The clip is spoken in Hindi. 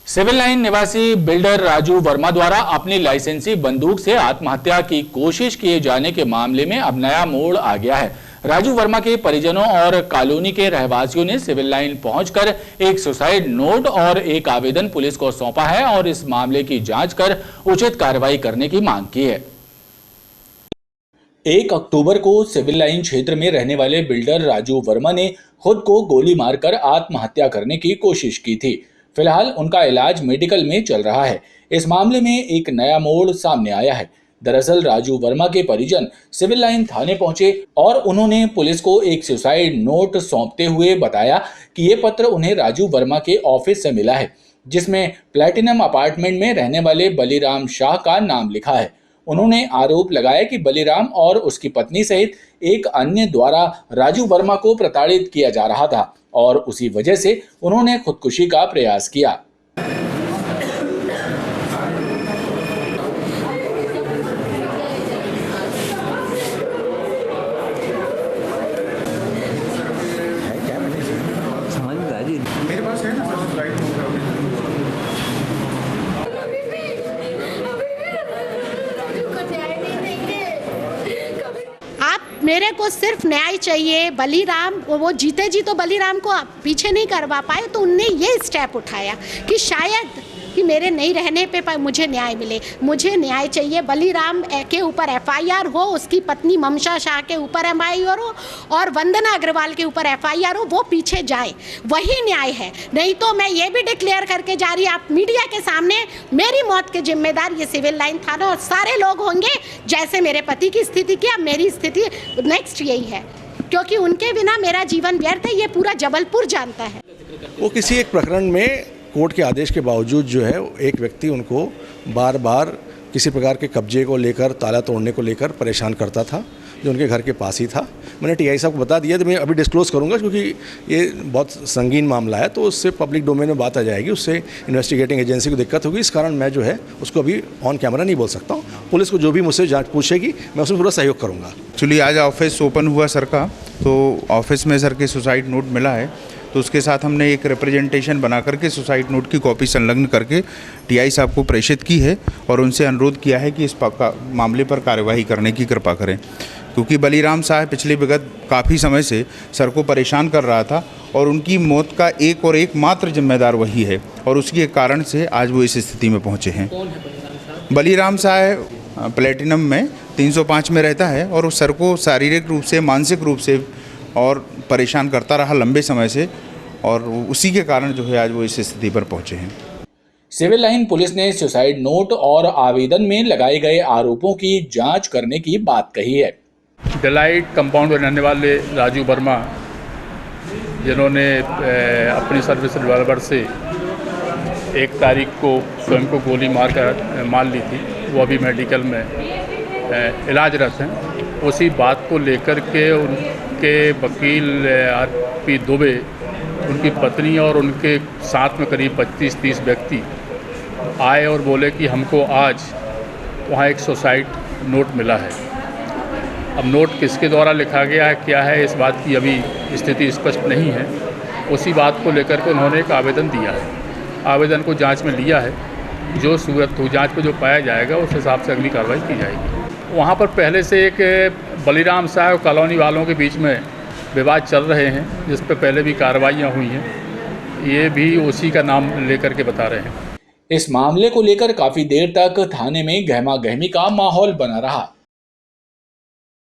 सिविल लाइन निवासी बिल्डर राजू वर्मा द्वारा अपनी लाइसेंसी बंदूक से आत्महत्या की कोशिश किए जाने के मामले में अब नया मोड़ आ गया है। राजू वर्मा के परिजनों और कॉलोनी के रहवासियों ने सिविल लाइन पहुंचकर एक सुसाइड नोट और एक आवेदन पुलिस को सौंपा है और इस मामले की जांच कर उचित कार्रवाई करने की मांग की है। 1 अक्टूबर को सिविल लाइन क्षेत्र में रहने वाले बिल्डर राजू वर्मा ने खुद को गोली मारकर आत्महत्या करने की कोशिश की थी। फिलहाल उनका इलाज मेडिकल में चल रहा है। इस मामले में एक नया मोड़ सामने आया है। दरअसल राजू वर्मा के परिजन सिविल लाइन थाने पहुंचे और उन्होंने पुलिस को एक सुसाइड नोट सौंपते हुए बताया कि ये पत्र उन्हें राजू वर्मा के ऑफिस से मिला है, जिसमें प्लैटिनम अपार्टमेंट में रहने वाले बलीराम शाह का नाम लिखा है। उन्होंने आरोप लगाया कि बलीराम और उसकी पत्नी सहित एक अन्य द्वारा राजू वर्मा को प्रताड़ित किया जा रहा था और उसी वजह से उन्होंने खुदकुशी का प्रयास किया। मेरे पास है ना सुसाइड नोट। मेरे को सिर्फ न्याय चाहिए। बलीराम वो जीते जी तो बलीराम को पीछे नहीं करवा पाए, तो उनने ये स्टेप उठाया कि शायद कि मेरे नहीं रहने पे मुझे न्याय मिले। मुझे न्याय चाहिए। बलीराम के ऊपर एफआईआर हो, उसकी पत्नी ममता शाह के ऊपर एफआईआर हो और वंदना अग्रवाल के ऊपर एफआईआर हो, वो पीछे जाए, वही न्याय है। नहीं तो मैं ये भी डिक्लेयर करके जा रही आप मीडिया के सामने, मेरी मौत के जिम्मेदार ये सिविल लाइन थाना और सारे लोग होंगे। जैसे मेरे पति की स्थिति की, अब मेरी स्थिति नेक्स्ट यही है, क्योंकि उनके बिना मेरा जीवन व्यर्थ है। ये पूरा जबलपुर जानता है। वो किसी एक प्रकरण में कोर्ट के आदेश के बावजूद जो है एक व्यक्ति उनको बार बार किसी प्रकार के कब्जे को लेकर, ताला तोड़ने को लेकर परेशान करता था, जो उनके घर के पास ही था। मैंने टीआई साहब को बता दिया, तो मैं अभी डिस्क्लोज़ करूंगा क्योंकि ये बहुत संगीन मामला है, तो उससे पब्लिक डोमेन में बात आ जाएगी, उससे इन्वेस्टिगेटिंग एजेंसी को दिक्कत होगी। इस कारण मैं जो है उसको अभी ऑन कैमरा नहीं बोल सकता हूँ। पुलिस को जो भी मुझसे जांच पूछेगी मैं उसमें पूरा सहयोग करूँगा। एक्चुअली आज ऑफिस ओपन हुआ सर का, तो ऑफिस में सर के सुसाइड नोट मिला है, तो उसके साथ हमने एक रिप्रेजेंटेशन बना करके सुसाइड नोट की कॉपी संलग्न करके टीआई साहब को प्रेषित की है और उनसे अनुरोध किया है कि इस मामले पर कार्यवाही करने की कृपा करें, क्योंकि बलीराम साहब पिछले विगत काफ़ी समय से सर को परेशान कर रहा था और उनकी मौत का एक और एक मात्र जिम्मेदार वही है और उसके कारण से आज वो इस स्थिति में पहुँचे हैं। बलीराम साहब प्लैटिनम में 305 में रहता है और उस सर को शारीरिक रूप से, मानसिक रूप से और परेशान करता रहा लंबे समय से, और उसी के कारण जो है आज वो इस स्थिति पर पहुंचे हैं। सिविल लाइन पुलिस ने सुसाइड नोट और आवेदन में लगाए गए आरोपों की जांच करने की बात कही है। डिलाइट कंपाउंड में रहने वाले राजू वर्मा, जिन्होंने अपनी सर्विस रिवॉल्वर से 1 तारीख को स्वयं को गोली मार ली थी, वो अभी मेडिकल में इलाजरत हैं। उसी बात को लेकर के उनके वकील आर.पी. दुबे, उनकी पत्नी और उनके साथ में करीब 25-30 व्यक्ति आए और बोले कि हमको आज वहाँ एक सुसाइड नोट मिला है। अब नोट किसके द्वारा लिखा गया है, क्या है, इस बात की अभी स्थिति स्पष्ट नहीं है। उसी बात को लेकर के उन्होंने एक आवेदन दिया है। आवेदन को जांच में लिया है, जो सूरत हो जांच में जो पाया जाएगा उस हिसाब से अगली कार्रवाई की जाएगी। वहाँ पर पहले से एक बलीराम साहब कॉलोनी वालों के बीच में विवाद चल रहे हैं, जिस पर पहले भी कार्रवाइयाँ हुई हैं। ये भी उसी का नाम लेकर के बता रहे हैं। इस मामले को लेकर काफी देर तक थाने में गहमा गहमी का माहौल बना रहा।